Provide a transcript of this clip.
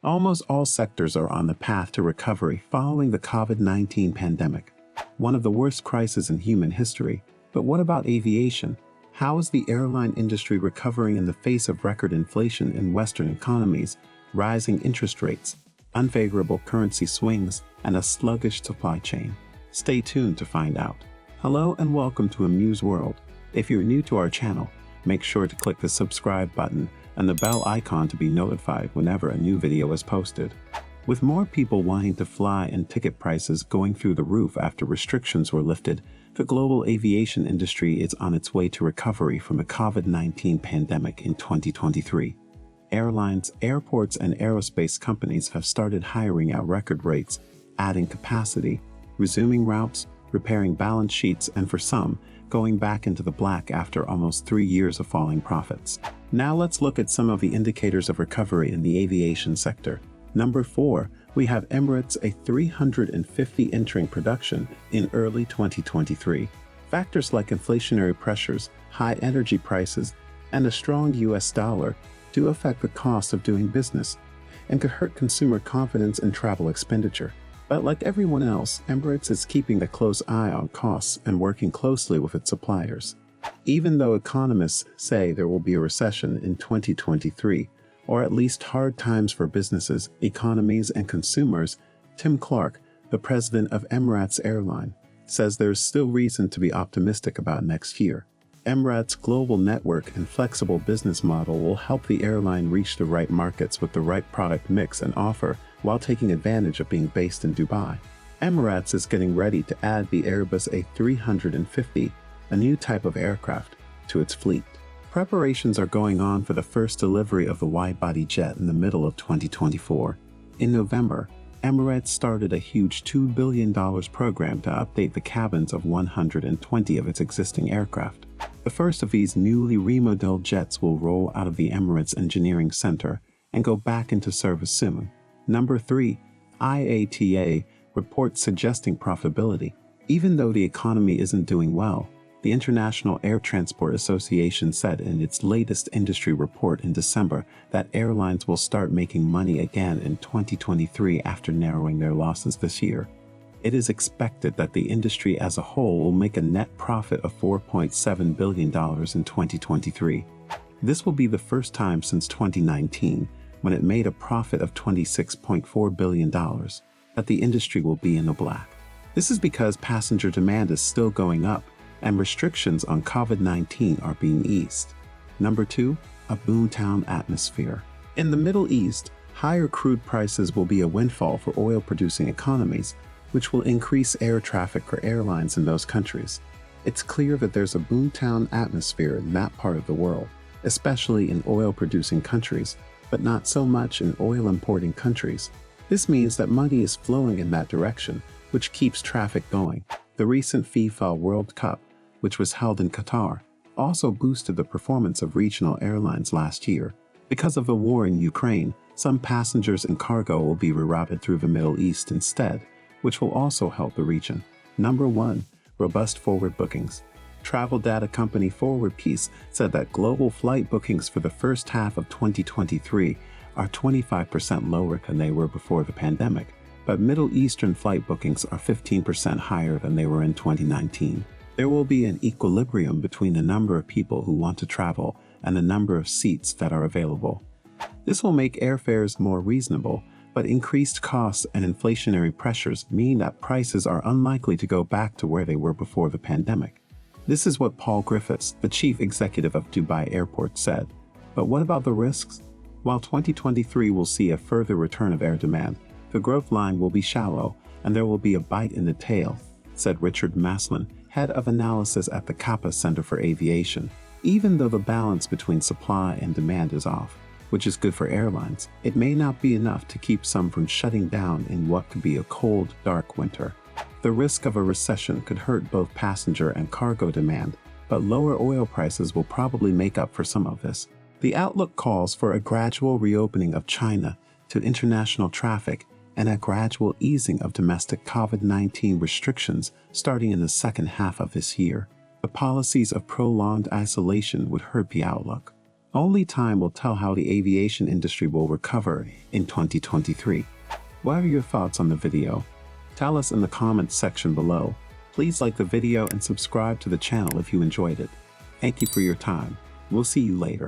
Almost all sectors are on the path to recovery following the COVID-19 pandemic, one of the worst crises in human history. But what about aviation? How is the airline industry recovering in the face of record inflation in Western economies, rising interest rates, unfavorable currency swings, and a sluggish supply chain? Stay tuned to find out. Hello and welcome to Amuse World. If you're new to our channel, make sure to click the subscribe button and the bell icon to be notified whenever a new video is posted. With more people wanting to fly and ticket prices going through the roof after restrictions were lifted, the global aviation industry is on its way to recovery from the COVID-19 pandemic in 2023. Airlines, airports, and aerospace companies have started hiring at record rates, adding capacity, resuming routes, repairing balance sheets, and for some, going back into the black after almost 3 years of falling profits. Now let's look at some of the indicators of recovery in the aviation sector. Number 4, we have Emirates A350 entering production in early 2023. Factors like inflationary pressures, high energy prices, and a strong US dollar do affect the cost of doing business and could hurt consumer confidence and travel expenditure. But like everyone else, Emirates is keeping a close eye on costs and working closely with its suppliers. Even though economists say there will be a recession in 2023, or at least hard times for businesses, economies, and consumers, Tim Clark, the president of Emirates Airline, says there is still reason to be optimistic about next year. Emirates' global network and flexible business model will help the airline reach the right markets with the right product mix and offer while taking advantage of being based in Dubai. Emirates is getting ready to add the Airbus A350, a new type of aircraft, to its fleet. Preparations are going on for the first delivery of the wide-body jet in the middle of 2024. In November, Emirates started a huge $2 billion program to update the cabins of 120 of its existing aircraft. The first of these newly remodeled jets will roll out of the Emirates Engineering Center and go back into service soon. Number 3, IATA reports suggesting profitability. Even though the economy isn't doing well, the International Air Transport Association said in its latest industry report in December that airlines will start making money again in 2023 after narrowing their losses this year. It is expected that the industry as a whole will make a net profit of $4.7 billion in 2023. This will be the first time since 2019, when it made a profit of $26.4 billion, that the industry will be in the black. This is because passenger demand is still going up, and restrictions on COVID-19 are being eased. Number 2, a boomtown atmosphere. In the Middle East, higher crude prices will be a windfall for oil-producing economies, which will increase air traffic for airlines in those countries. It's clear that there's a boomtown atmosphere in that part of the world, especially in oil-producing countries, but not so much in oil-importing countries. This means that money is flowing in that direction, which keeps traffic going. The recent FIFA World Cup, which was held in Qatar, also boosted the performance of regional airlines last year. Because of the war in Ukraine, some passengers and cargo will be rerouted through the Middle East instead, which will also help the region. Number 1, robust forward bookings. Travel data company ForwardPiece said that global flight bookings for the first half of 2023 are 25% lower than they were before the pandemic, but Middle Eastern flight bookings are 15% higher than they were in 2019. There will be an equilibrium between the number of people who want to travel and the number of seats that are available. This will make airfares more reasonable, but increased costs and inflationary pressures mean that prices are unlikely to go back to where they were before the pandemic. This is what Paul Griffiths, the chief executive of Dubai Airport, said. But what about the risks? While 2023 will see a further return of air demand, the growth line will be shallow and there will be a bite in the tail, said Richard Maslin, head of analysis at the Kappa Center for Aviation. Even though the balance between supply and demand is off, which is good for airlines, it may not be enough to keep some from shutting down in what could be a cold, dark winter. The risk of a recession could hurt both passenger and cargo demand, but lower oil prices will probably make up for some of this. The outlook calls for a gradual reopening of China to international traffic and a gradual easing of domestic COVID-19 restrictions starting in the second half of this year. The policies of prolonged isolation would hurt the outlook. Only time will tell how the aviation industry will recover in 2023. What are your thoughts on the video? Tell us in the comments section below. Please like the video and subscribe to the channel if you enjoyed it. Thank you for your time. We'll see you later.